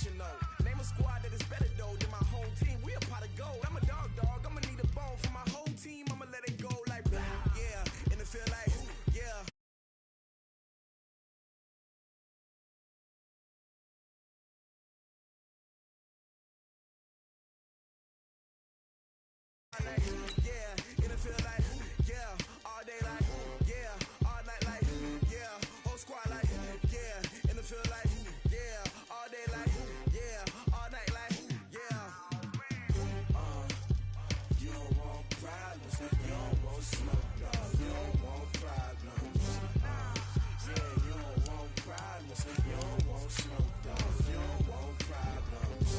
selection, though. Name a squad that is better, though, than my home team. We a pot of gold. I'm a dog. I'ma need a bone for my whole team. I'ma let it go like blah. Yeah, and it feel like, yeah. Yeah, and it feel like, yeah, all day like, yeah, all night like, yeah, whole squad like, yeah, and it feel like, yeah, all day like, yeah, all night like, yeah. You don't want problems, you don't want smoke, dog, you don't want problems. Yeah, you don't want problems, you don't want smoke, dog, you don't want problems.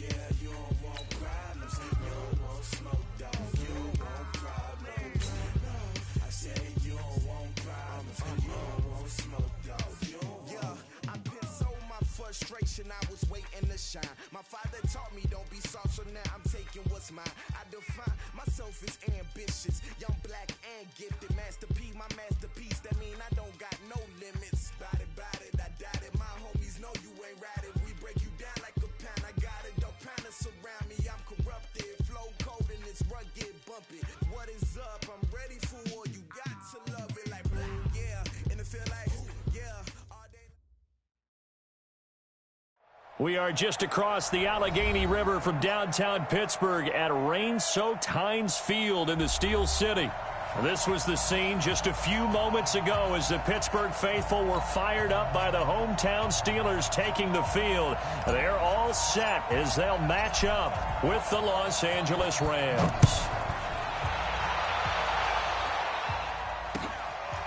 Yeah, you don't want problems, you don't want smoke, dog, you don't want problems. No, I said you don't want problems, you don't want smoke, dog, you don't want. Yeah, I put so my frustration, I was waiting to shine. My father taught me don't be soft, so now I'm taking what's mine. I define myself as ambitious, young, black, and gifted. Master P, my masterpiece, that mean I don't got no limits. Bout it, I doubt it. My homies know you ain't ride it. We break you down like a pound. I got it, don't pound to surround me. I'm corrupted, flow cold and it's rugged, bumpy. What is up? I'm ready for war. You got to love it like blah. Yeah, and it feel like, yeah, all day. We are just across the Allegheny River from downtown Pittsburgh at rain-soaked Heinz Field in the Steel City. This was the scene just a few moments ago as the Pittsburgh faithful were fired up by the hometown Steelers taking the field. They're all set as they'll match up with the Los Angeles Rams.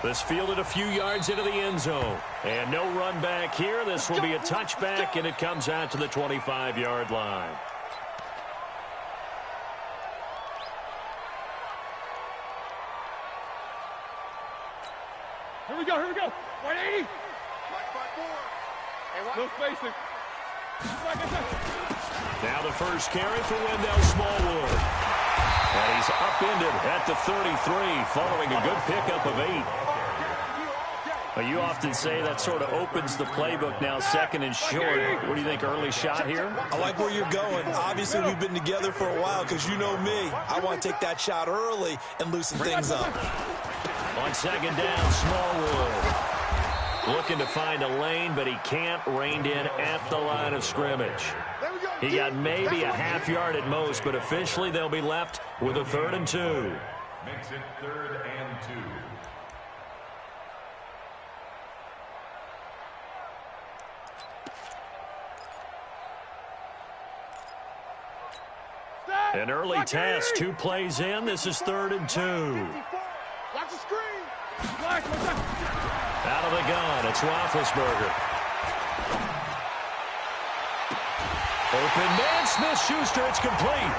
This fielded a few yards into the end zone. And no run back here. This will be a touchback, and it comes out to the 25-yard line. Here we go. 180. No spacing. Now the first carry for Wendell Smallwood. And he's upended at the 33 following a good pickup of 8. Well, you often say that sort of opens the playbook now, second and short. What do you think, early shot here? I like where you're going. Obviously, we've been together for a while because you know me. I want to take that shot early and loosen things up. On second down, Smallwood looking to find a lane, but he can't. Reined in at the line of scrimmage. He got maybe a half yard at most, but officially they'll be left with a 3rd and 2. Makes it 3rd and 2. An early test, 2 plays in. This is 3rd and 2. Watch the screen. Out of the gun, it's Roethlisberger. Open man, Smith-Schuster, it's complete.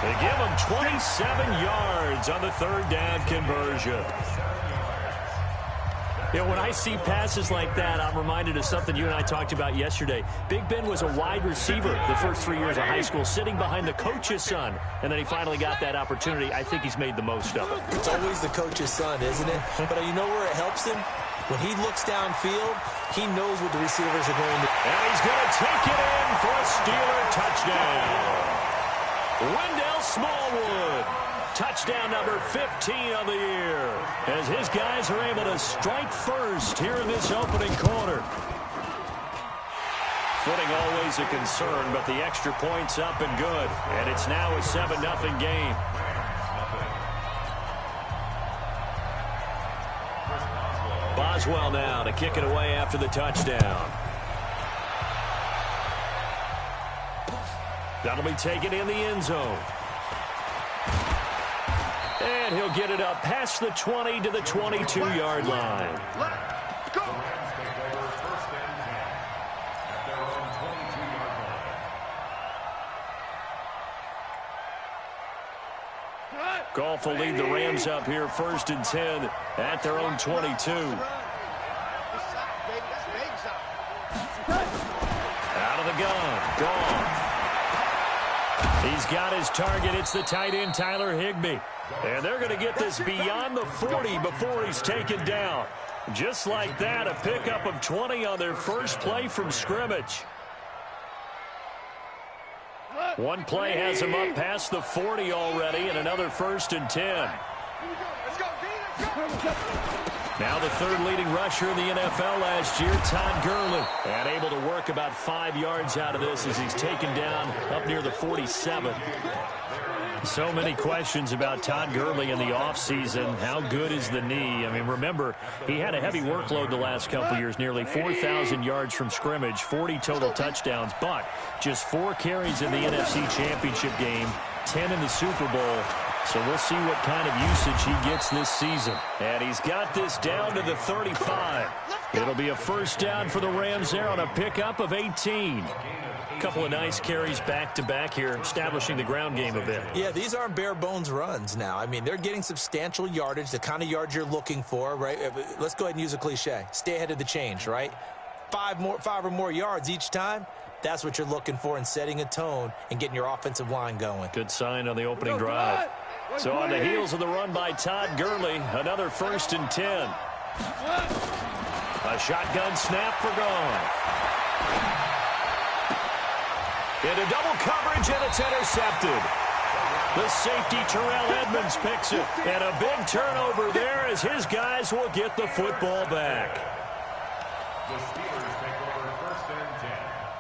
They give him 27 yards on the 3rd down conversion. You know, when I see passes like that, I'm reminded of something you and I talked about yesterday. Big Ben was a wide receiver the first 3 years of high school, sitting behind the coach's son, and then he finally got that opportunity. I think he's made the most of it. It's always the coach's son, isn't it? But you know where it helps him? When he looks downfield, he knows what the receivers are going to do. And he's going to take it in for a Steeler touchdown. Wendell Smallwood. Touchdown number 15 of the year, as his guys are able to strike first here in this opening quarter. Footing always a concern, but the extra point's up and good, and it's now a 7-0 game. Boswell now to kick it away after the touchdown. That'll be taken in the end zone. And he'll get it up past the 20 to the 22-yard line. Goff will lead the Rams up here 1st and 10 at their own 22. Out of the gun, Goff. He's got his target. It's the tight end, Tyler Higbee. And they're going to get this beyond the 40 before he's taken down. Just like that, a pickup of 20 on their first play from scrimmage. One play has him up past the 40 already, and another 1st and 10. Let's go, D. Let's go. Now the third leading rusher in the NFL last year, Todd Gurley. And able to work about 5 yards out of this as he's taken down up near the 47. So many questions about Todd Gurley in the offseason. How good is the knee? I mean, remember, he had a heavy workload the last couple years, nearly 4,000 yards from scrimmage, 40 total touchdowns, but just 4 carries in the NFC Championship game, 10 in the Super Bowl. So we'll see what kind of usage he gets this season. And he's got this down to the 35. It'll be a first down for the Rams there on a pickup of 18. A couple of nice carries back-to-back here, establishing the ground game a bit. Yeah, these aren't bare-bones runs now. I mean, they're getting substantial yardage, the kind of yards you're looking for, right? Let's go ahead and use a cliche. Stay ahead of the change, right? 5 or more yards each time. That's what you're looking for in setting a tone and getting your offensive line going. Good sign on the opening drive. So on the heels of the run by Todd Gurley, another 1st and 10. A shotgun snap for Gone. Into double coverage, and it's intercepted. The safety, Terrell Edmonds, picks it. And a big turnover there as his guys will get the football back. The Steelers take over 1st and 10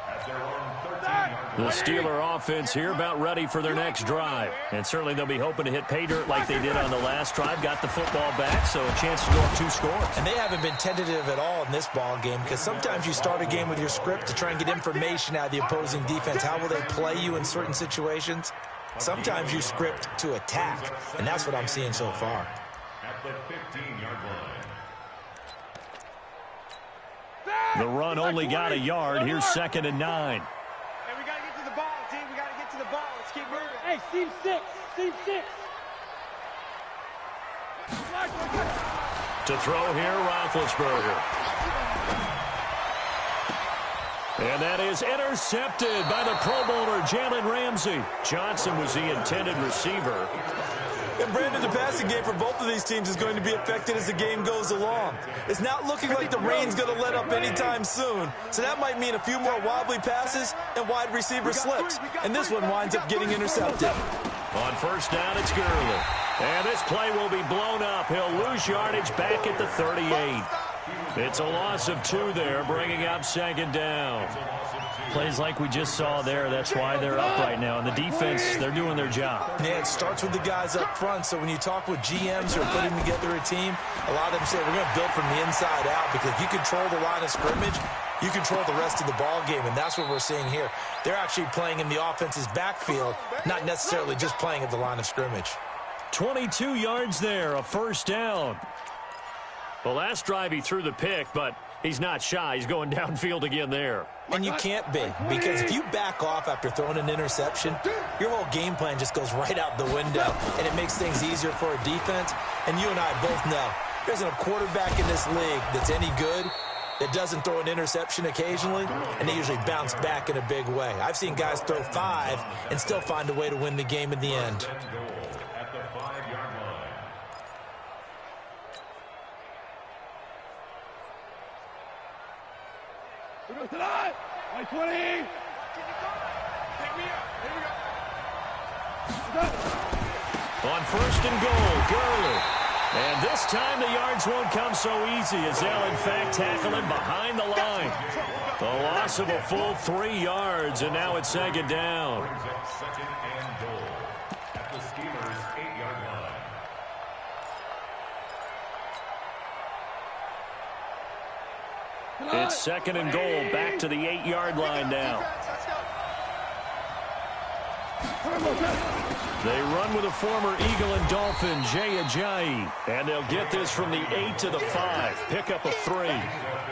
at their own 13-yard The line. Steeler offense here about ready for their next drive. And certainly they'll be hoping to hit pay dirt like they did on the last drive. Got the football back, so a chance to go up 2 scores. And they haven't been tentative at all in this ball game because sometimes you start a game with your script to try and get information out of the opposing defense. How will they play you in certain situations? Sometimes you script to attack, and that's what I'm seeing so far. At the 15-yard line. The run only got a yard. Here's 2nd and 9. Hey, we got to get to the ball, team. We got to get to the ball. Let's keep moving. Hey, Steve 6. Steve 6. To throw here, Roethlisberger. And that is intercepted by the Pro Bowler, Jalen Ramsey. Johnson was the intended receiver. And Brandon, the passing game for both of these teams is going to be affected as the game goes along. It's not looking like the rain's going to let up anytime soon. So that might mean a few more wobbly passes and wide receiver slips. And this one winds up getting intercepted. On 1st down, it's Gurley. And this play will be blown up. He'll lose yardage back at the 38. It's a loss of 2 there, bringing up 2nd down. Plays like we just saw there, that's why they're up right now. And the defense, they're doing their job. Yeah, it starts with the guys up front. So when you talk with GMs who are putting together a team, a lot of them say we're going to build from the inside out because if you control the line of scrimmage, you control the rest of the ball game, and that's what we're seeing here. They're actually playing in the offense's backfield, not necessarily just playing at the line of scrimmage. 22 yards there, a 1st down. The last drive he threw the pick, but he's not shy. He's going downfield again there. And you can't be, because if you back off after throwing an interception, your whole game plan just goes right out the window, and it makes things easier for a defense. And you and I both know there's a quarterback in this league that's any good that doesn't throw an interception occasionally, and they usually bounce back in a big way. I've seen guys throw 5 and still find a way to win the game in the end. At the 5-yard line. Tonight, 20. Here we go. On 1st and goal, Gurley. And this time the yards won't come so easy as they'll, in fact, tackle him behind the line. The loss of a full 3 yards, and now it's 2nd down. Brings up 2nd and goal at the Steelers' 8-yard line. It's 2nd and goal, back to the 8-yard line now. They run with a former Eagle and Dolphin, Jay Ajayi. And they'll get this from the 8 to the 5. Pickup of 3.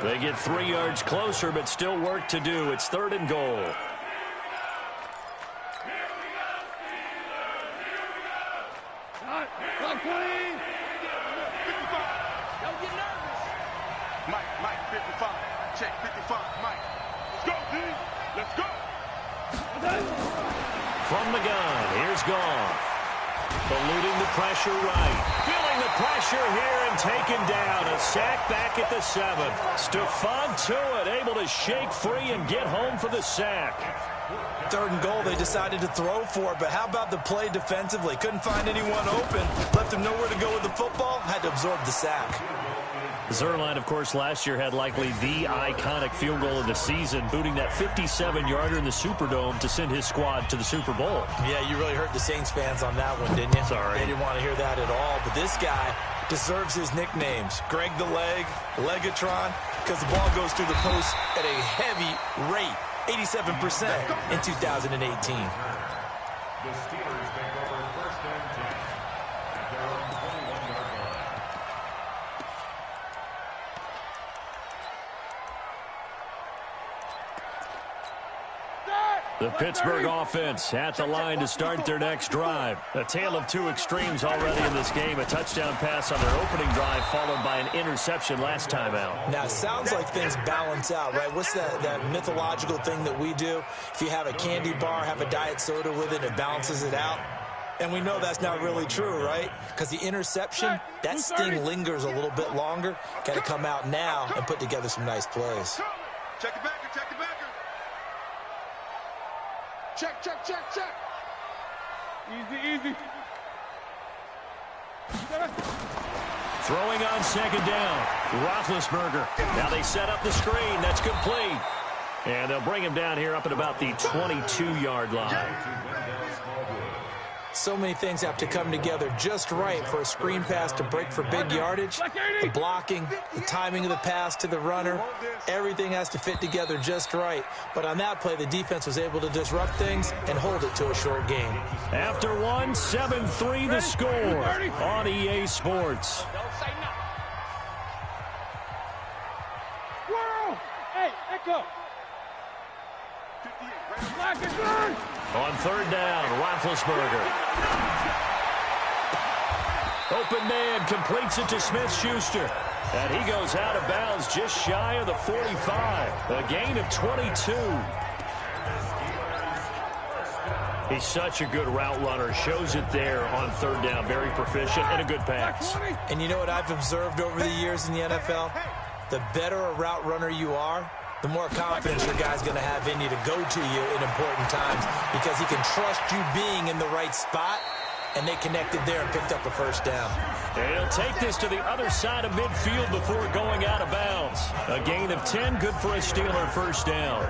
They get 3 yards closer, but still work to do. It's 3rd and goal. Mike, 55. Check 55. Mike. Let's go, D. Let's go. From the gun, here's Goff. Eluding the pressure right. Feeling the pressure here and taken down. A sack back at the 7. Stephon Tuitt able to shake free and get home for the sack. 3rd and goal, they decided to throw for it, but how about the play defensively? Couldn't find anyone open, left him nowhere to go with the football, had to absorb the sack. Zuerlein, of course, last year had likely the iconic field goal of the season, booting that 57-yarder in the Superdome to send his squad to the Super Bowl. Yeah, you really hurt the Saints fans on that one, didn't you? Sorry. They didn't want to hear that at all, but this guy deserves his nicknames. Greg the Leg, Legatron, because the ball goes through the post at a heavy rate. 87% in 2018. The Steelers take over 1st and 10 at their own 21-yard line. The Pittsburgh offense at the line to start their next drive. A tale of two extremes already in this game. A touchdown pass on their opening drive followed by an interception last time out. Now, it sounds like things balance out, right? What's that mythological thing that we do? If you have a candy bar, have a diet soda with it, it balances it out. And we know that's not really true, right? Because the interception, that sting lingers a little bit longer. Got to come out now and put together some nice plays. Check the backer, check the backer. Check, check, check, check. Easy, easy. Throwing on 2nd down. Roethlisberger. Now they set up the screen. That's complete. And they'll bring him down here up at about the 22-yard line. So many things have to come together just right for a screen pass to break for big yardage. The blocking, the timing of the pass to the runner, everything has to fit together just right. But on that play, the defense was able to disrupt things and hold it to a short game. After one, 7-3 the score on EA Sports. Whirl! Hey, Echo! On 3rd down, Roethlisberger. Open man completes it to Smith-Schuster. And he goes out of bounds just shy of the 45. A gain of 22. He's such a good route runner. Shows it there on 3rd down. Very proficient and a good pass. And you know what I've observed over the years in the NFL? The better a route runner you are, the more confidence your guy's going to have in you to go to you in important times because he can trust you being in the right spot, and they connected there and picked up a 1st down. And he'll take this to the other side of midfield before going out of bounds. A gain of 10, good for a Steeler 1st down.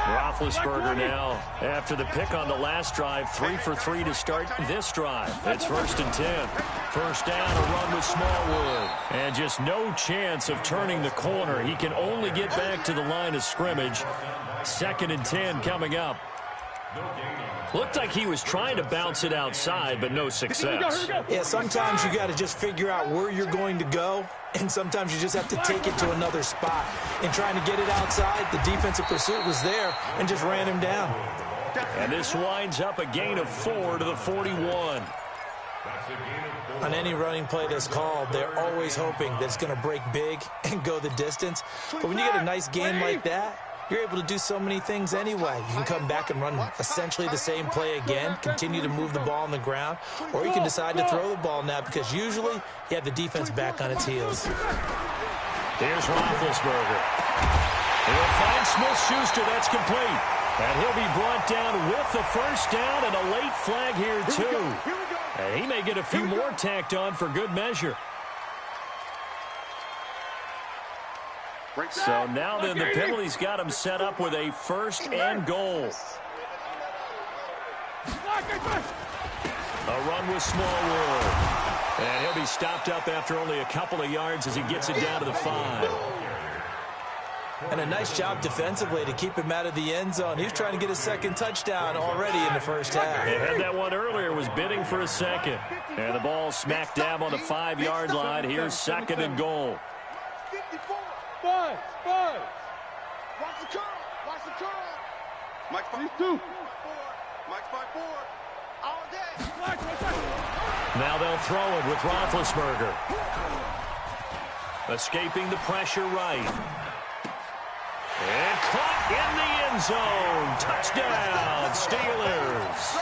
Roethlisberger now, after the pick on the last drive, 3 for 3 to start this drive. It's 1st and 10. 1st down, a run with Smallwood. And just no chance of turning the corner. He can only get back to the line of scrimmage. 2nd and 10 coming up. Looked like he was trying to bounce it outside, but no success. Yeah, sometimes you got to just figure out where you're going to go, and sometimes you just have to take it to another spot. In trying to get it outside, the defensive pursuit was there and just ran him down. And this winds up a gain of 4 to the 41. On any running play that's called, they're always hoping that it's going to break big and go the distance. But when you get a nice game like that, you're able to do so many things anyway. You can come back and run essentially the same play again, continue to move the ball on the ground, or you can decide to throw the ball now because usually you have the defense back on its heels. Here's Roethlisberger. He'll find Smith-Schuster. That's complete. And he'll be brought down with the 1st down and a late flag here, too. And he may get a few more tacked on for good measure. So now then the penalty's got him set up with a 1st and goal. A run with Smallwood. And he'll be stopped up after only a couple of yards as he gets it down to the 5. And a nice job defensively to keep him out of the end zone. He was trying to get his 2nd touchdown already in the 1st half. They had that one earlier, was bidding for a 2nd. And the ball smack dab on the 5-yard line. Here's 2nd and goal. 5. Watch the curl. Watch the curl. Mike's 5-2. Mike's 5-4. All day. Now they'll throw it with Roethlisberger. Escaping the pressure right. And caught in the end zone. Touchdown, Steelers.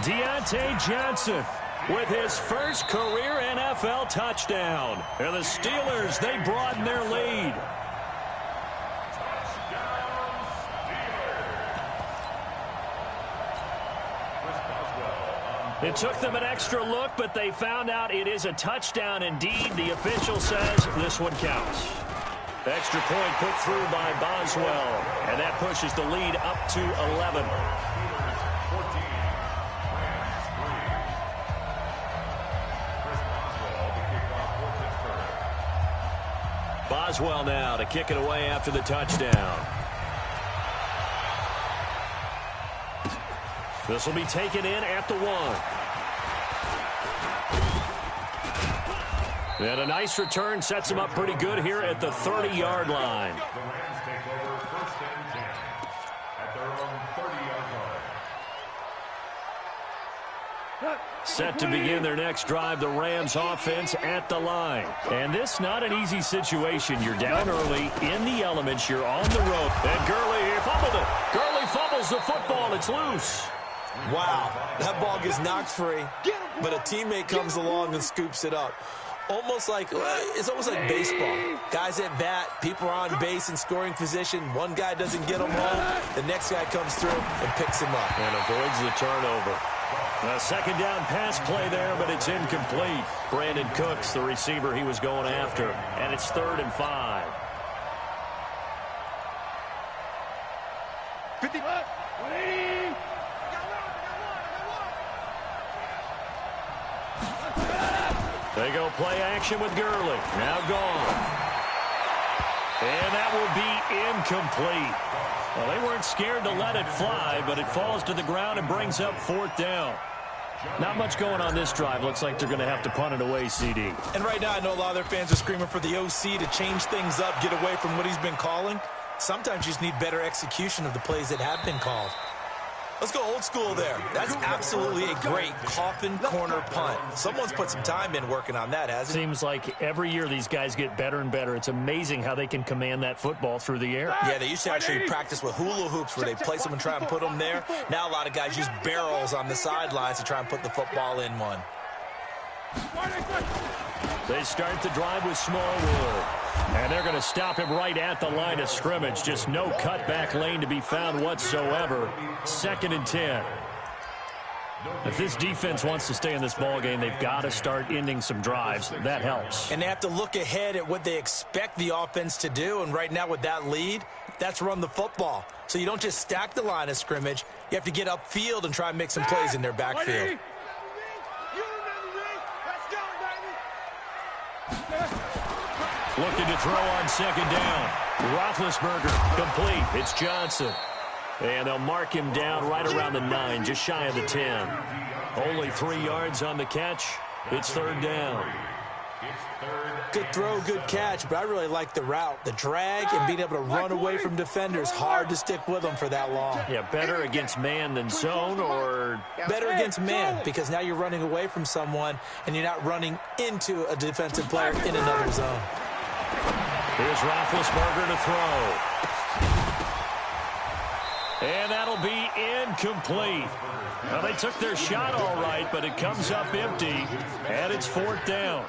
Deontay Johnson with his first career NFL touchdown. And the Steelers, they broaden their lead. It took them an extra look, but they found out it is a touchdown indeed. The official says this one counts. Extra point put through by Boswell, and that pushes the lead up to 11. Boswell now to kick it away after the touchdown. This will be taken in at the 1. And a nice return sets him up pretty good here at the 30-yard line. The Rams take over first and 10 at their own 30-yard line. Set to begin their next drive, the Rams offense at the line. And this not an easy situation. You're down early in the elements. You're on the road. And Gurley fumbled it. Gurley fumbles the football. It's loose. Wow, that ball gets knocked free, but a teammate comes along and scoops it up. It's almost like baseball. Guys at bat, people are on base in scoring position. One guy doesn't get him home. The next guy comes through and picks him up. And avoids the turnover. A second down pass play there, but it's incomplete. Brandon Cooks, the receiver he was going after. And it's 3rd and 5. 50. 180. They go play action with Gurley. Now gone. And that will be incomplete. Well, they weren't scared to let it fly, but it falls to the ground and brings up 4th down. Not much going on this drive. Looks like they're going to have to punt it away, CD. And right now, I know a lot of their fans are screaming for the OC to change things up, get away from what he's been calling. Sometimes you just need better execution of the plays that have been called. Let's go old school there. That's absolutely a great coffin corner punt. Someone's put some time in working on that, hasn't it? Seems like every year these guys get better and better. It's amazing how they can command that football through the air. Yeah, they used to actually practice with hula hoops where they place them and try and put them there. Now a lot of guys use barrels on the sidelines to try and put the football in one. They start the drive with Smallwood. And they're going to stop him right at the line of scrimmage. Just no cutback lane to be found whatsoever. 2nd and 10. If this defense wants to stay in this ballgame, they've got to start ending some drives. That helps. And they have to look ahead at what they expect the offense to do. And right now with that lead, that's run the football. So you don't just stack the line of scrimmage. You have to get upfield and try and make some plays in their backfield. Looking to throw on 2nd down. Roethlisberger complete. It's Johnson. And they'll mark him down right around the 9, just shy of the 10. Only 3 yards on the catch. It's 3rd down. Good throw, good catch, but I really like the route. The drag and being able to run away from defenders, hard to stick with them for that long. Yeah, better against man than zone, or? Better against man, because now you're running away from someone and you're not running into a defensive player in another zone. Here's Roethlisberger to throw. And that'll be incomplete. Well, they took their shot all right, but it comes up empty, and it's 4th down.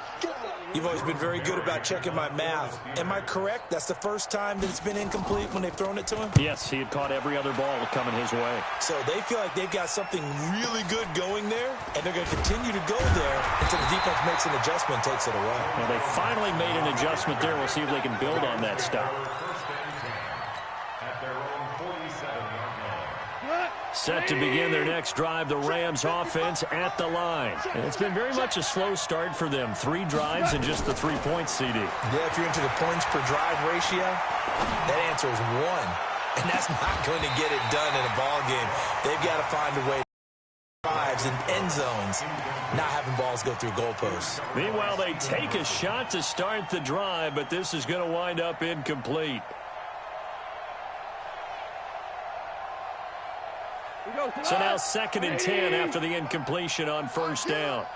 You've always been very good about checking my math. Am I correct? That's the first time that it's been incomplete when they've thrown it to him? Yes, he had caught every other ball coming his way. So they feel like they've got something really good going there, and they're going to continue to go there until the defense makes an adjustment and takes it away. Well, they finally made an adjustment there. We'll see if they can build on that stop. Set to begin their next drive, the Rams offense at the line. And it's been very much a slow start for them. 3 drives and just the 3 points, CD. Yeah, if you're into the points per drive ratio, that answer is 1. And that's not going to get it done in a ball game. They've got to find a way to drives in end zones, not having balls go through goalposts. Meanwhile, they take a shot to start the drive, but this is going to wind up incomplete. So now 2nd and 10 after the incompletion on 1st down.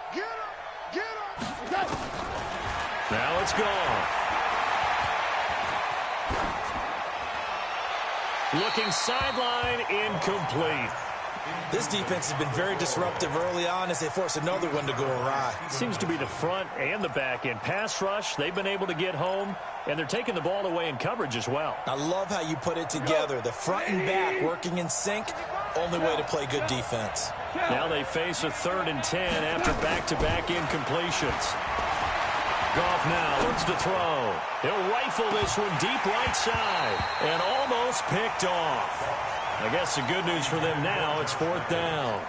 Now it's gone. Looking sideline, incomplete. This defense has been very disruptive early on as they force another one to go awry. Seems to be the front and the back end. Pass rush, they've been able to get home, and they're taking the ball away in coverage as well. I love how you put it together. The front and back working in sync, only way to play good defense. Now they face a 3rd and 10 after back-to-back incompletions. Goff now looks to throw. He'll rifle this one deep right side and almost picked off. I guess the good news for them now, it's 4th down.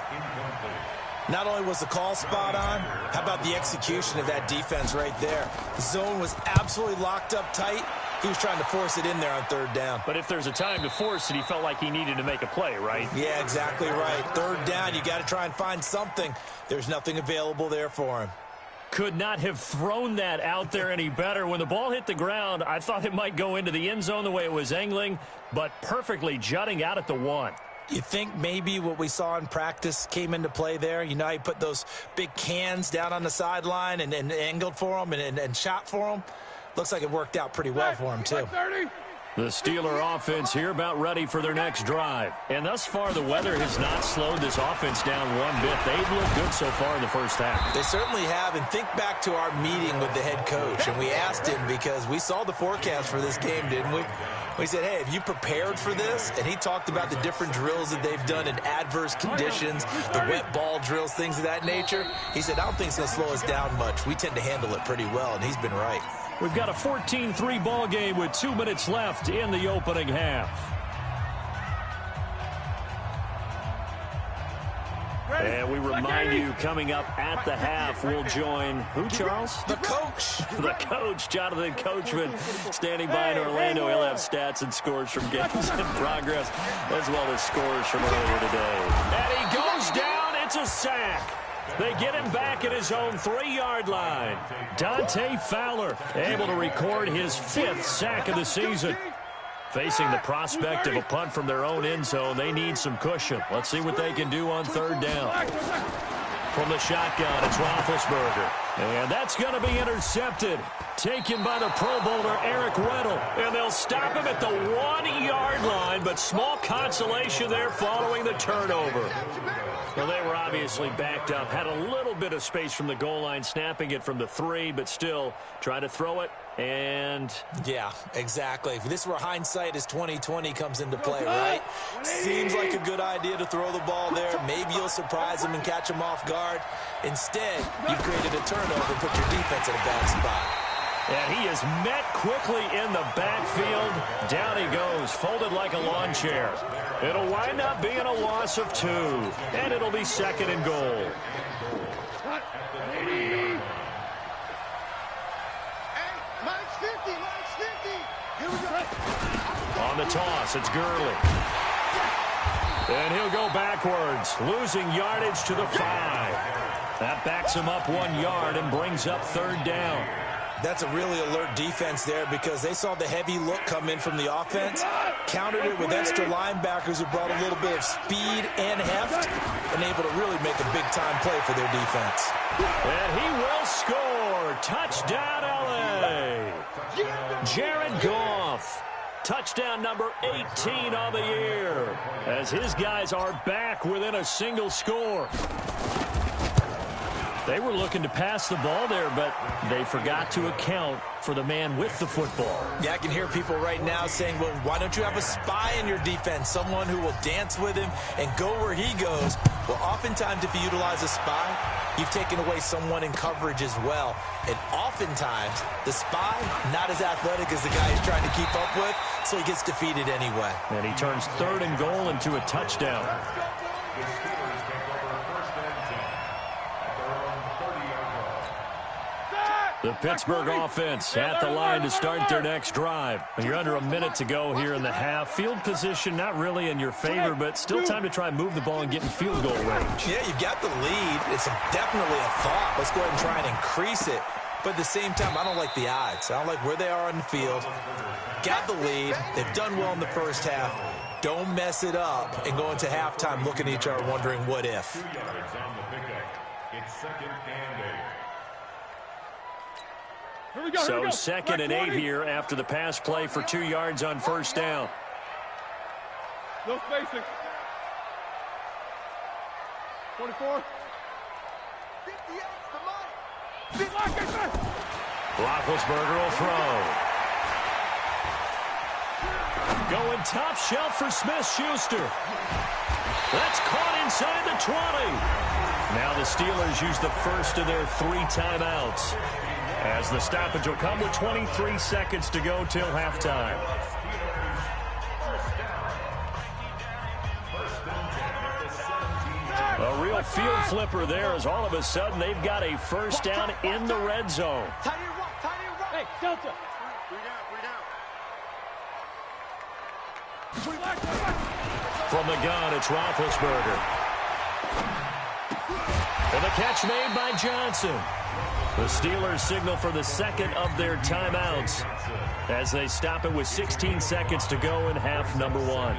Not only was the call spot on, how about the execution of that defense right there? The zone was absolutely locked up tight. He was trying to force it in there on 3rd down. But if there's a time to force it, he felt like he needed to make a play, right? Yeah, exactly right. 3rd down, you got to try and find something. There's nothing available there for him. Could not have thrown that out there any better. When the ball hit the ground, I thought it might go into the end zone the way it was angling, but perfectly jutting out at the 1. You think maybe what we saw in practice came into play there? You know, he put those big cans down on the sideline and angled for him and shot for him. Looks like it worked out pretty well for him, too. The Steeler offense here about ready for their next drive. And thus far, the weather has not slowed this offense down one bit. They've looked good so far in the first half. They certainly have. And think back to our meeting with the head coach. And we asked him because we saw the forecast for this game, didn't we? We said, hey, have you prepared for this? And he talked about the different drills that they've done in adverse conditions, the wet ball drills, things of that nature. He said, I don't think it's going to slow us down much. We tend to handle it pretty well, and he's been right. We've got a 14-3 ball game with 2 minutes left in the opening half. And we remind you, coming up at the half, we'll join who, Charles? The coach. The coach, Jonathan Coachman, standing by in Orlando. He'll have stats and scores from games in progress, as well as scores from earlier today. And he goes down. It's a sack. They get him back at his own 3-yard line. Dante Fowler able to record his 5th sack of the season. Facing the prospect of a punt from their own end zone, they need some cushion. Let's see what they can do on 3rd down. From the shotgun, it's Roethlisberger. And that's going to be intercepted. Taken by the Pro Bowler, Eric Weddle. And they'll stop him at the 1-yard line, but small consolation there following the turnover. Well, they were obviously backed up. Had a little bit of space from the goal line, snapping it from the 3, but still trying to throw it. And yeah, exactly. This is where hindsight is 20/20 comes into play, right? Seems like a good idea to throw the ball there. Maybe you'll surprise them and catch them off guard. Instead, you created a turnover and put your defense in a bad spot. And he is met quickly in the backfield. Down he goes, folded like a lawn chair. It'll wind up being a loss of 2, and it'll be 2nd and goal. On the toss, it's Gurley. And he'll go backwards, losing yardage to the 5. That backs him up 1 yard and brings up 3rd down. That's a really alert defense there because they saw the heavy look come in from the offense, countered it with extra linebackers who brought a little bit of speed and heft, and able to really make a big-time play for their defense. And he will score. Touchdown, L.A. Jared Goff. Touchdown number 18 on the year, as his guys are back within a single score. They were looking to pass the ball there, but they forgot to account for the man with the football. Yeah, I can hear people right now saying, well, why don't you have a spy in your defense, someone who will dance with him and go where he goes? Well, oftentimes if you utilize a spy, you've taken away someone in coverage as well. And oftentimes, the spy, not as athletic as the guy he's trying to keep up with, so he gets defeated anyway. And he turns 3rd and goal into a touchdown. The Pittsburgh offense at the line to start their next drive. You're under a minute to go here in the half. Field position not really in your favor, but still time to try and move the ball and get in field goal range. Yeah, you've got the lead. It's definitely a thought. Let's go ahead and try and increase it. But at the same time, I don't like the odds. I don't like where they are on the field. Got the lead. They've done well in the first half. Don't mess it up and go into halftime looking at each other wondering what if. It's 2nd and 8. So 2nd and 8 here after the pass play for 2 yards on 1st down. No spacing. 24. 58 to Mike. Roethlisberger will throw. Going top shelf for Smith-Schuster. That's caught inside the 20. Now the Steelers use the first of their 3 timeouts, as the stoppage will come with 23 seconds to go till halftime. A real field flipper there, as all of a sudden they've got a first down in the red zone. Hey, Delta. From the gun, it's Roethlisberger. And the catch made by Johnson. The Steelers signal for the second of their timeouts as they stop it with 16 seconds to go in half number 1.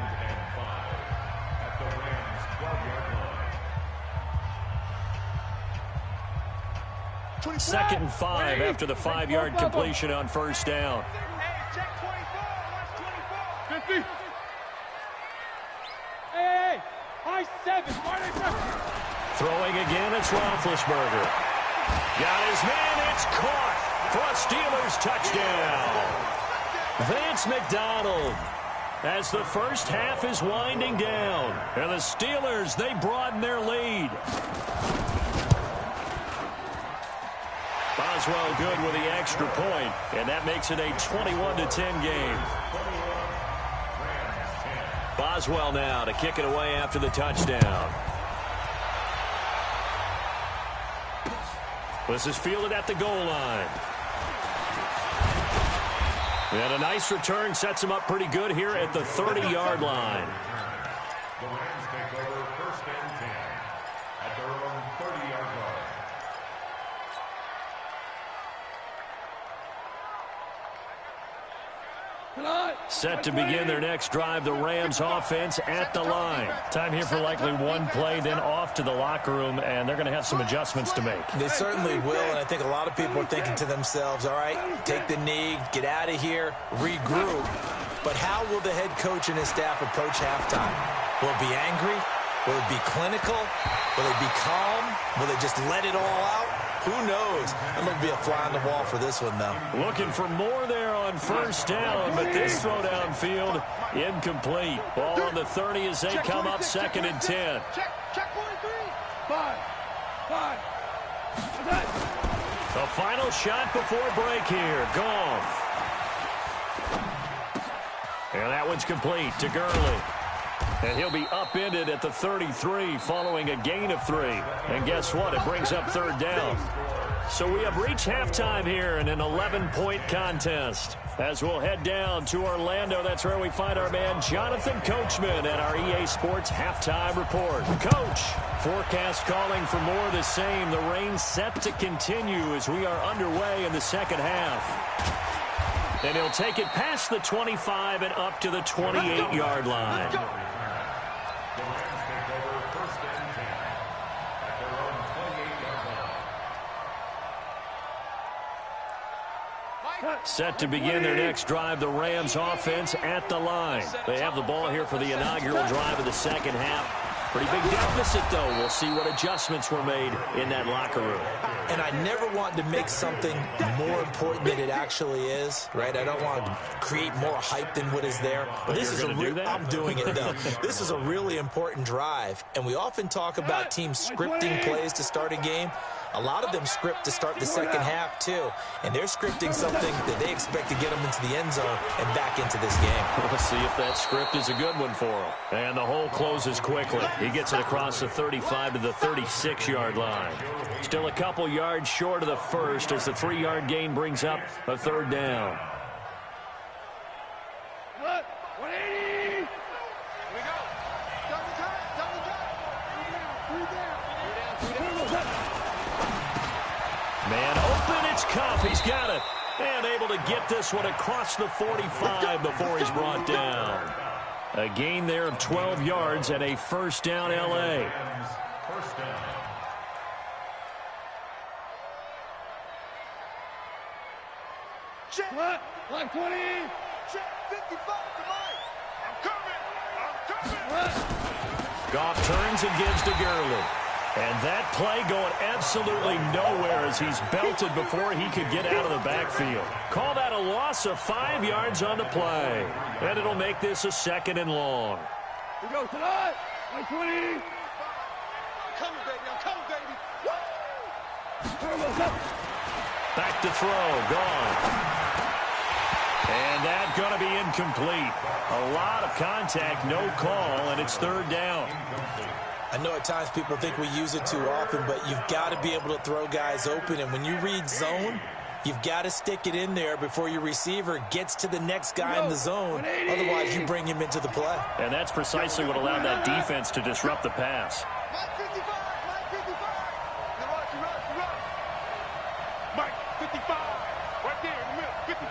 Second and 5 after the 5-yard completion on first down. Check 24. 50. Hey, high 7. Throwing again, it's Roethlisberger. Got his man, it's caught for a Steelers touchdown. Vance McDonald, as the first half is winding down. And the Steelers, they broaden their lead. Boswell good with the extra point, and that makes it a 21-10 game. Boswell now to kick it away after the touchdown. This is fielded at the goal line. And a nice return sets him up pretty good here at the 30-yard line. The Rams take over first and 10 at their own 30-yard line. Set to begin their next drive, the Rams offense at the line. Time here for likely one play, then off to the locker room, and they're going to have some adjustments to make. They certainly will, and I think a lot of people are thinking to themselves, all right, take the knee, get out of here, regroup. But how will the head coach and his staff approach halftime? Will it be angry? Will it be clinical? Will it be calm? Will they just let it all out? Who knows? I'm going to be a fly on the wall for this one, though. Looking for more there on first down, but this throw downfield incomplete. Ball on the 30 as they come up second and 10. Check 43. 5. The final shot before break here. Goff. And that one's complete to Gurley. And he'll be upended at the 33 following a gain of 3. And guess what? It brings up third down. So we have reached halftime here in an 11-point contest. As we'll head down to Orlando, that's where we find our man Jonathan Coachman at our EA Sports Halftime Report. Coach, forecast calling for more of the same. The rain set to continue as we are underway in the second half. And he'll take it past the 25 and up to the 28-yard line. The Rams take over first and 10 at their own 28-yard line. Set to begin their next drive, the Rams offense at the line. They have the ball here for the inaugural drive of the second half. Pretty big deficit, though. We'll see what adjustments were made in that locker room. And I never want to make something more important than it actually is, right? I don't want to create more hype than what is there. But this is I'm doing it, though. This is a really important drive. And we often talk about teams scripting plays to start a game. A lot of them script to start the second half, too. And they're scripting something that they expect to get them into the end zone and back into this game. We'll see if that script is a good one for him. And the hole closes quickly. He gets it across the 35 to the 36-yard line. Still a couple yards short of the first as the 3-yard gain brings up a third down. Man open, it's Cup. He's got it. And able to get this one across the 45 before he's brought down. A gain there of 12 yards and a first down, L.A. First down. Check. Line 20. Check 55 to Mike. I'm coming. Goff turns and gives to Gurley. And that play going absolutely nowhere as he's belted before he could get out of the backfield. Call that a loss of 5 yards on the play. And it'll make this a 2nd and long. Here we go tonight. 120. I'm coming, baby. I'm coming, baby. Woo! Back to throw. Gone. And that's going to be incomplete. A lot of contact, no call, and it's 3rd down. I know at times people think we use it too often, but you've got to be able to throw guys open. And when you read zone, you've got to stick it in there before your receiver gets to the next guy in the zone. Otherwise, you bring him into the play. And that's precisely what allowed that defense to disrupt the pass. Mike 55. Mike 55. You run. Mike 55. Right there in the middle. 55.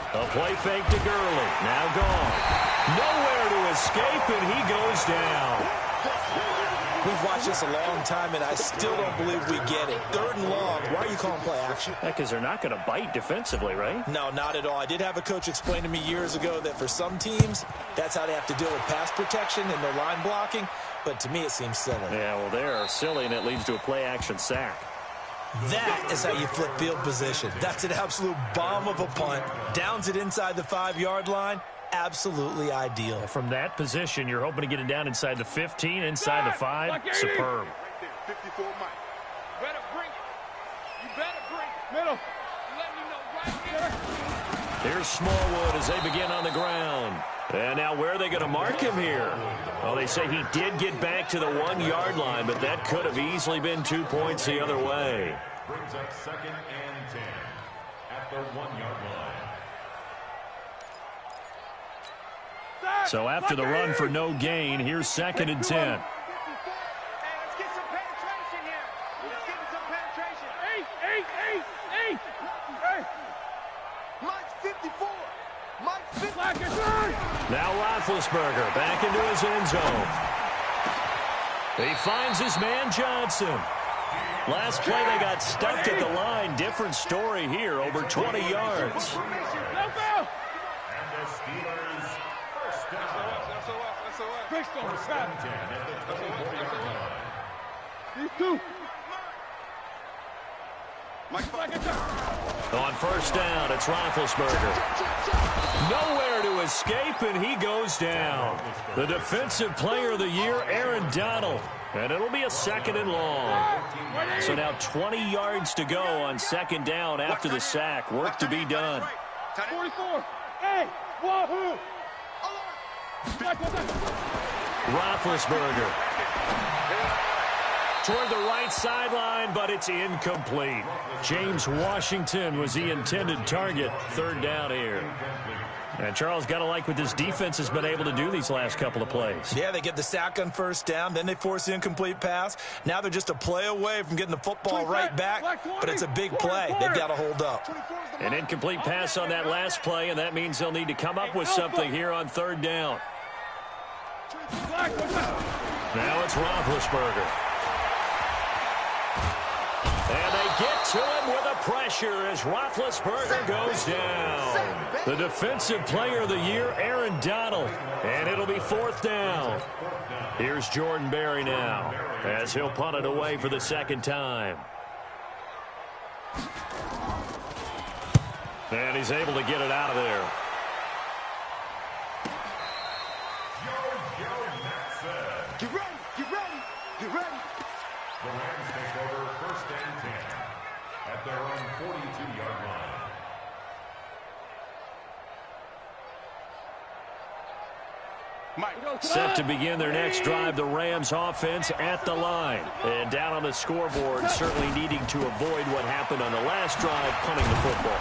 A play fake to Gurley. Now gone. Nowhere to escape, and he goes down. We've watched this a long time, and I still don't believe we get it. 3rd and long. Why are you calling play action? Because they're not going to bite defensively, right? No, not at all. I did have a coach explain to me years ago that for some teams, that's how they have to deal with pass protection and their line blocking. But to me, it seems silly. Yeah, well, they're silly, and it leads to a play-action sack. That is how you flip field position. That's an absolute bomb of a punt. Downs it inside the 5-yard line. Absolutely ideal. From that position, you're hoping to get it down inside the 15, inside the 5. Superb. Right there, 54 Mike. You better bring it. You better bring it. Middle. Let me know right here. Here's Smallwood as they begin on the ground. And now where are they going to mark him here? Well, they say he did get back to the 1-yard line, but that could have easily been 2 points the other way. Brings up 2nd and 10 at the 1-yard line. So after the run for no gain, here's 2nd and 10. Hey, let's get some penetration here. Let's get some penetration. Eight. Hey. Mike's 54. Mike's 54. Now Roethlisberger back into his end zone. He finds his man Johnson. Last play they got stuffed at the line. Different story here, over 20 yards. No foul. And the Steelers first down. Bristol, First and 10 at the 24-yard line. these two. Mike, On first down, it's Roethlisberger. Nowhere to escape, and he goes down. The defensive player of the year, Aaron Donald. And it'll be a 2nd and long. So now 20 yards to go on 2nd down after the sack. Work to be done. 44. Hey, wahoo. Roethlisberger toward the right sideline, but it's incomplete. James Washington was the intended target. 3rd down here. And Charles, got to like what this defense has been able to do these last couple of plays. Yeah, they get the sack on first down, then they force the incomplete pass. Now they're just a play away from getting the football right back, but it's a big play. They've got to hold up. An incomplete pass on that last play, and that means they'll need to come up with something here on 3rd down. Now it's Roethlisberger. And they get to him with a pressure as Roethlisberger goes down. The defensive player of the year, Aaron Donald. And it'll be 4th down. Here's Jordan Berry now as he'll punt it away for the 2nd time. And he's able to get it out of there. Get ready. The Rams take over 1st and 10 at their own 42-yard line. Set to begin their next drive, the Rams offense at the line. And down on the scoreboard, certainly needing to avoid what happened on the last drive, punting the football.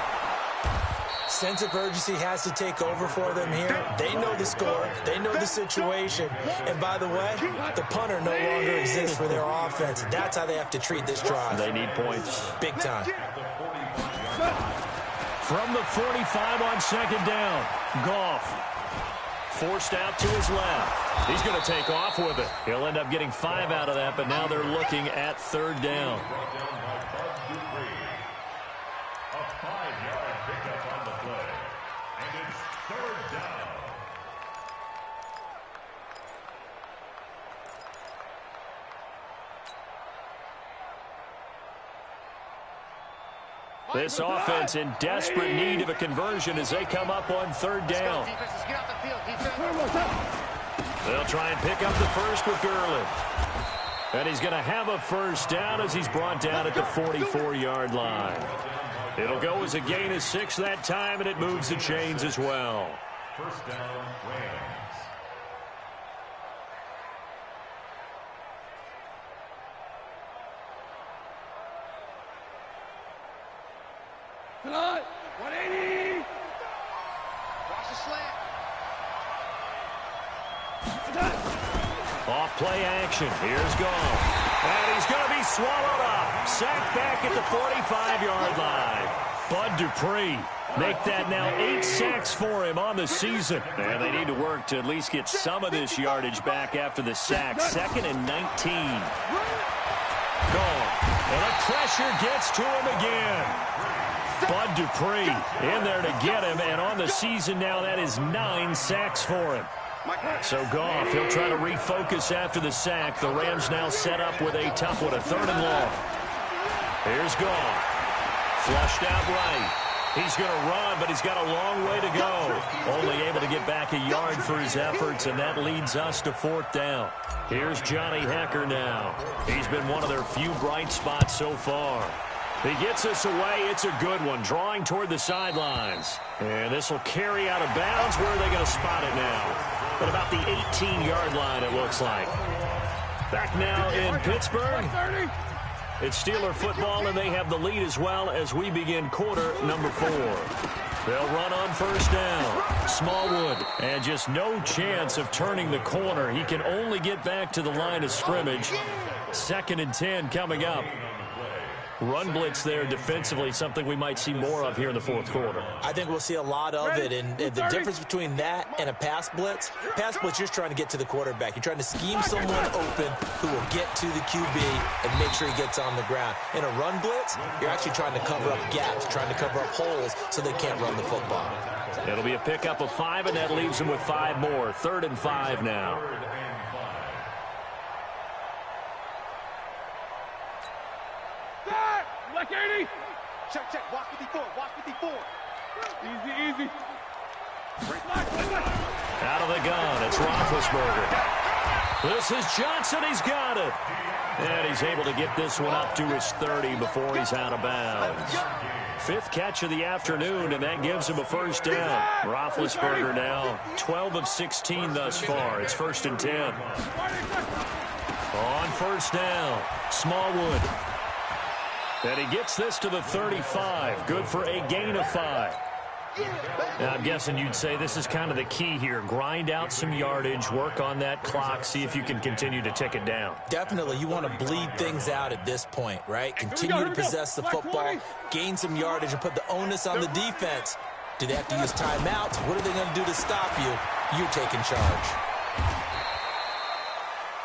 Sense of urgency has to take over for them here. They know the score. They know the situation. And by the way, the punter no longer exists for their offense. That's how they have to treat this drive. They need points. Big time. From the 45 on 2nd down, Goff forced out to his left. He's going to take off with it. He'll end up getting 5 out of that, but now they're looking at 3rd down. A 5-yard pickup on the play. And it's 3rd down. This offense in desperate need of a conversion as they come up on third down. They'll try and pick up the first with Gurley. And he's going to have a first down as he's brought down at the 44-yard line. It'll go as a gain of 6 that time, and it moves the chains as well. First down, Rams. Tonight, 180. Watch the slant. Off play action. Here's Goff. And he's going to be swallowed up. Sacked back at the 45-yard line. Bud Dupree. Make that now 8 sacks for him on the season. And they need to work to at least get some of this yardage back after the sack. 2nd and 19. Goff. And the pressure gets to him again. Bud Dupree in there to get him. And on the season now, that is 9 sacks for him. So Goff, he'll try to refocus after the sack. The Rams now set up with a tough one, a 3rd and long. Here's Goff. Flushed out right. He's going to run, but he's got a long way to go. Only able to get back a yard for his efforts, and that leads us to 4th down. Here's Johnny Hecker now. He's been one of their few bright spots so far. He gets us away. It's a good one, drawing toward the sidelines. And this will carry out of bounds. Where are they going to spot it now? At about the 18-yard line, it looks like. Back now in Pittsburgh. It's Steeler football, and they have the lead as well as we begin quarter number 4. They'll run on first down. Smallwood, and just no chance of turning the corner. He can only get back to the line of scrimmage. 2nd and 10 coming up. Run blitz there defensively, something we might see more of here in the 4th quarter. I think we'll see a lot of it, and the difference between that and a pass blitz, you're just trying to get to the quarterback. You're trying to scheme someone open who will get to the QB and make sure he gets on the ground. In a run blitz, you're actually trying to cover up gaps, trying to cover up holes so they can't run the football. It'll be a pickup of 5, and that leaves them with 5 more. 3rd and 5 now. Like 80. Check. Watch 54. Watch 54. Easy. Out of the gun, it's Roethlisberger. This is Johnson. He's got it. And he's able to get this one up to his 30 before he's out of bounds. 5th catch of the afternoon, and that gives him a first down. Roethlisberger now 12 of 16 thus far. It's 1st and 10. On first down, Smallwood. And he gets this to the 35. Good for a gain of 5. Now, I'm guessing you'd say this is kind of the key here. Grind out some yardage, work on that clock, see if you can continue to tick it down. Definitely. You want to bleed things out at this point, right? Continue to possess the football, gain some yardage, and put the onus on the defense. Do they have to use timeouts? What are they going to do to stop you? You're taking charge.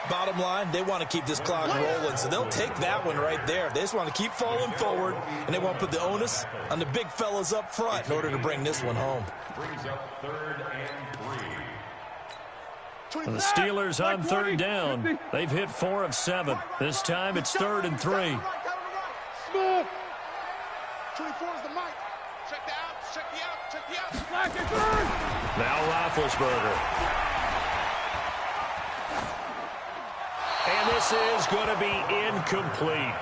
Bottom line, they want to keep this clock rolling, so they'll take that one right there. They just want to keep falling forward, and they want to put the onus on the big fellas up front in order to bring this one home. Brings up 3rd and 3. The Steelers on 3rd down. They've hit 4 of 7. This time it's 3rd and 3. Smooth. 24 is the mic. Check the out. Check the out. Now Roethlisberger. And this is going to be incomplete.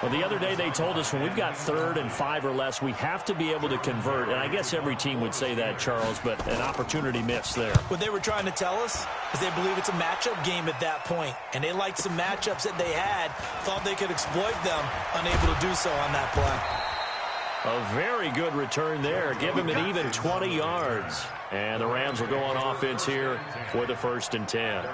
Well, the other day they told us when we've got 3rd and 5 or less, we have to be able to convert. And I guess every team would say that, Charles, but an opportunity missed there. What they were trying to tell us is they believe it's a matchup game at that point. And they liked some matchups that they had, thought they could exploit them, unable to do so on that play. A very good return there. Give him an even 20 yards. And the Rams will go on offense here for the 1st and 10.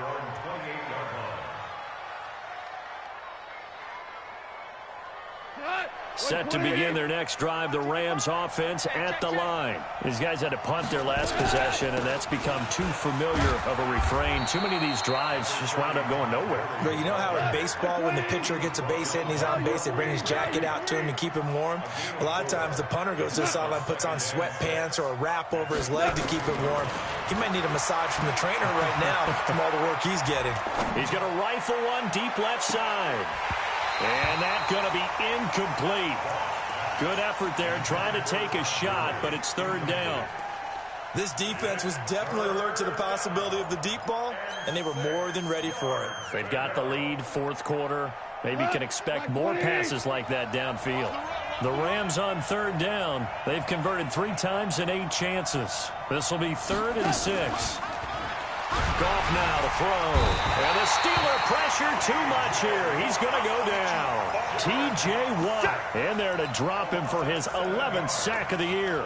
Set to begin their next drive, the Rams offense at the line. These guys had to punt their last possession, and that's become too familiar of a refrain. Too many of these drives just wound up going nowhere. But you know how in baseball, when the pitcher gets a base hit and he's on base, they bring his jacket out to him to keep him warm? A lot of times the punter goes to the sideline, puts on sweatpants or a wrap over his leg to keep him warm. He might need a massage from the trainer right now from all the work he's getting. He's going to rifle one deep left side. And that's going to be incomplete. Good effort there, trying to take a shot, but it's third down. This defense was definitely alert to the possibility of the deep ball, and they were more than ready for it. They've got the lead, fourth quarter. Maybe can expect more passes like that downfield. The Rams on third down. They've converted 3 times in 8 chances. This will be 3rd and 6. Goff now to throw. And the Steeler pressure too much here. He's going to go down. T.J. Watt in there to drop him for his 11th sack of the year.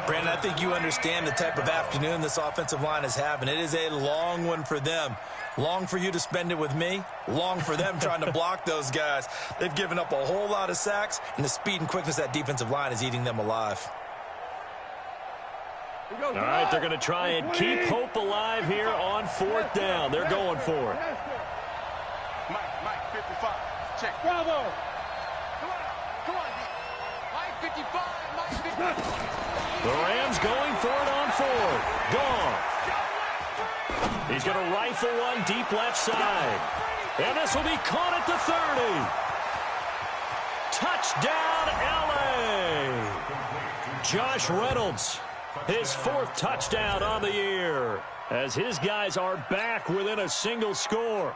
Brandon, I think you understand the type of afternoon this offensive line is having. It is a long one for them. Long for you to spend it with me. Long for them trying to block those guys. They've given up a whole lot of sacks, and the speed and quickness of that defensive line is eating them alive. All right, they're going to try and keep hope alive here on 4th down. They're going for it. Mike, 55. Check. Bravo. Come on, Mike 55. Mike 55. The Rams going for it on 4th. Gone. He's going to rifle one deep left side. And this will be caught at the 30. Touchdown, L.A. Josh Reynolds, his 4th touchdown on the year, as his guys are back within a single score.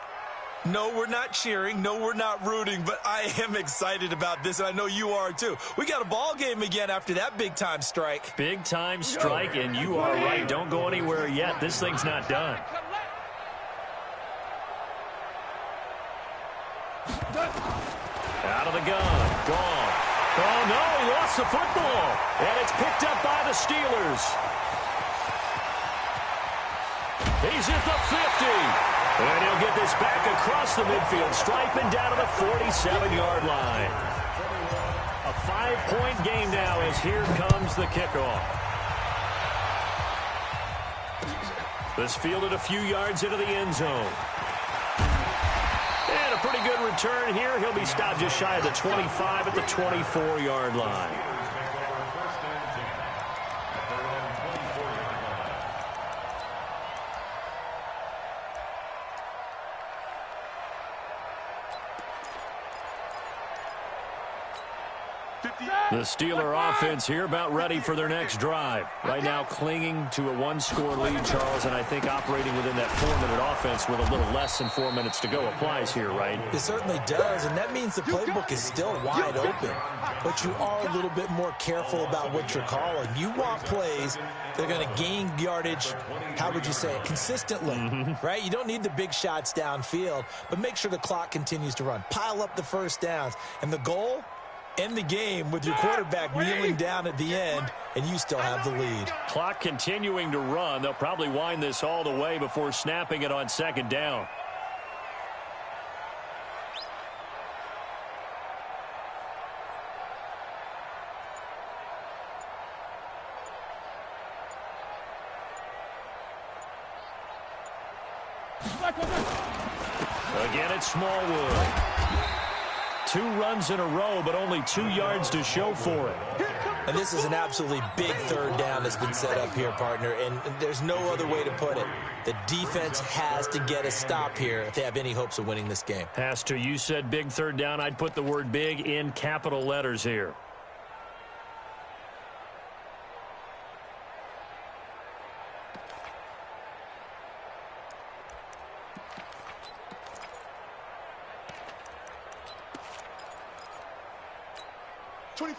No, we're not cheering. No, we're not rooting, but I am excited about this, and I know you are too. We got a ball game again after that big-time strike. Big-time strike, and you are right. Don't go anywhere yet. This thing's not done. Out of the gun. Gone. Oh, no, he lost the football. And it's picked up by the Steelers. He's at the 50. And he'll get this back across the midfield stripe and down to the 47-yard line. A 5-point game now as here comes the kickoff. This fielded a few yards into the end zone. And a pretty good return here. He'll be stopped just shy of the 25 at the 24-yard line. The Steeler offense here about ready for their next drive. Right now clinging to a 1-score lead, Charles, and I think operating within that 4-minute offense with a little less than 4 minutes to go applies here, right? It certainly does, and that means the playbook is still wide open. But you are a little bit more careful about what you're calling. You want plays that are going to gain yardage, how would you say it, consistently, right? You don't need the big shots downfield, but make sure the clock continues to run. Pile up the first downs, and the goal, end the game with your quarterback kneeling down at the end, and you still have the lead. Clock continuing to run. They'll probably wind this all the way before snapping it on 2nd down. Again, it's Smallwood. 2 runs in a row, but only 2 yards to show for it. And this is an absolutely big 3rd down that's been set up here, partner, and there's no other way to put it. The defense has to get a stop here if they have any hopes of winning this game. Has to. You said big 3rd down. I'd put the word big in capital letters here.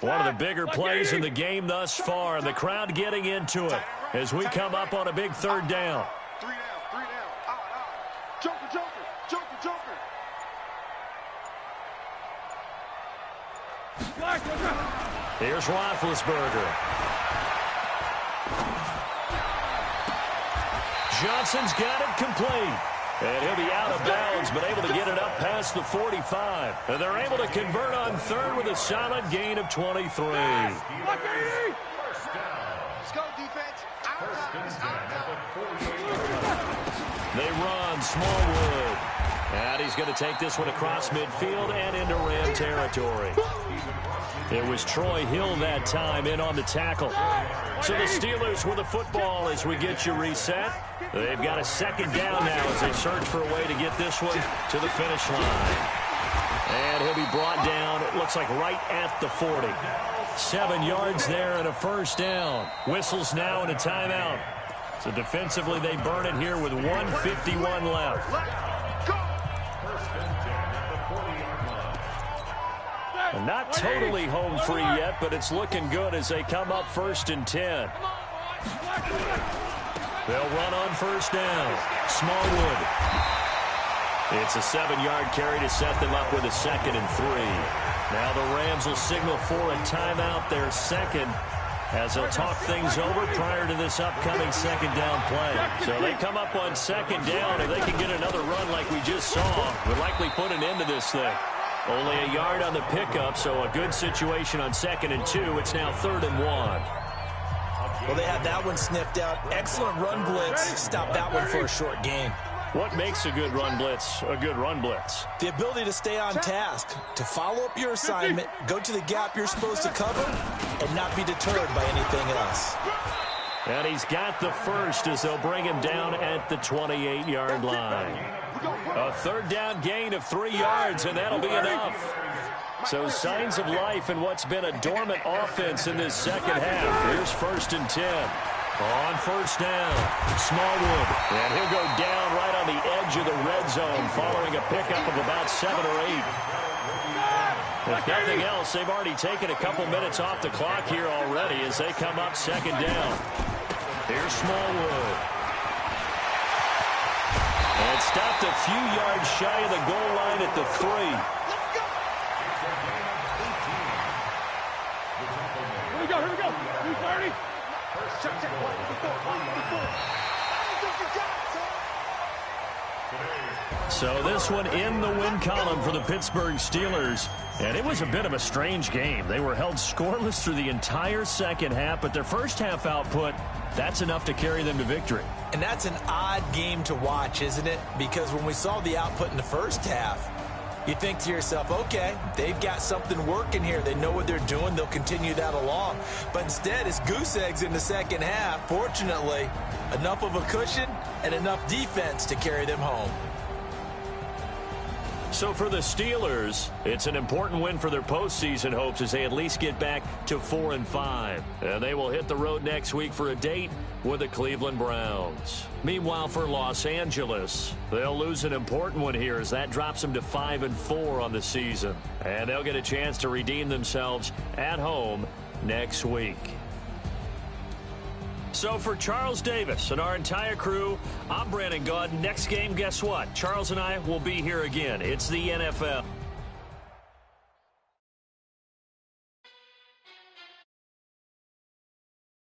One of the bigger plays in the game thus far, and the crowd getting into it as we come up on a big 3rd down. 3 down. Joker. Here's Roethlisberger. Johnson's got it complete. And he'll be out of bounds, but able to get it up past the 45. And they're able to convert on 3rd with a solid gain of 23. Let's go, defense. They run Smallwood. And he's going to take this one across midfield and into Ram territory. It was Troy Hill that time in on the tackle. So the Steelers with the football as we get you reset. They've got a 2nd down now as they search for a way to get this one to the finish line. And he'll be brought down, it looks like right at the 40. 7 yards there and a first down. Whistles now and a timeout. So defensively they burn it here with 1:51 left. And not totally home free yet, but it's looking good as they come up 1st and 10. They'll run on first down. Smallwood. It's a 7-yard carry to set them up with a 2nd and 3. Now the Rams will signal for a timeout, their second, as they'll talk things over prior to this upcoming 2nd down play. So they come up on 2nd down. If they can get another run like we just saw, we'll likely put an end to this thing. Only a yard on the pickup, so a good situation on 2nd and 2. It's now 3rd and 1. Well, they had that one sniffed out. Excellent run blitz. Stop that one for a short gain. What makes a good run blitz a good run blitz? The ability to stay on task, to follow up your assignment, go to the gap you're supposed to cover, and not be deterred by anything else. And he's got the first as they'll bring him down at the 28-yard line. A 3rd down gain of 3 yards, and that'll be enough. So signs of life in what's been a dormant offense in this second half. Here's 1st and 10. On first down, Smallwood. And he'll go down right on the edge of the red zone following a pickup of about 7 or 8. If nothing else, they've already taken a couple minutes off the clock here already as they come up 2nd down. Here's Smallwood. And stopped a few yards shy of the goal line at the 3. Here we go. 2:30. Check. So this one in the win column for the Pittsburgh Steelers. And it was a bit of a strange game. They were held scoreless through the entire second half, but their first half output, that's enough to carry them to victory. And that's an odd game to watch, isn't it? Because when we saw the output in the first half, you think to yourself, okay, they've got something working here. They know what they're doing. They'll continue that along. But instead, it's goose eggs in the second half. Fortunately, enough of a cushion and enough defense to carry them home. So for the Steelers, it's an important win for their postseason hopes as they at least get back to 4-5. And they will hit the road next week for a date with the Cleveland Browns. Meanwhile, for Los Angeles, they'll lose an important one here as that drops them to 5-4 on the season. And they'll get a chance to redeem themselves at home next week. So for Charles Davis and our entire crew, I'm Brandon Gaudin. Next game, guess what? Charles and I will be here again. It's the NFL.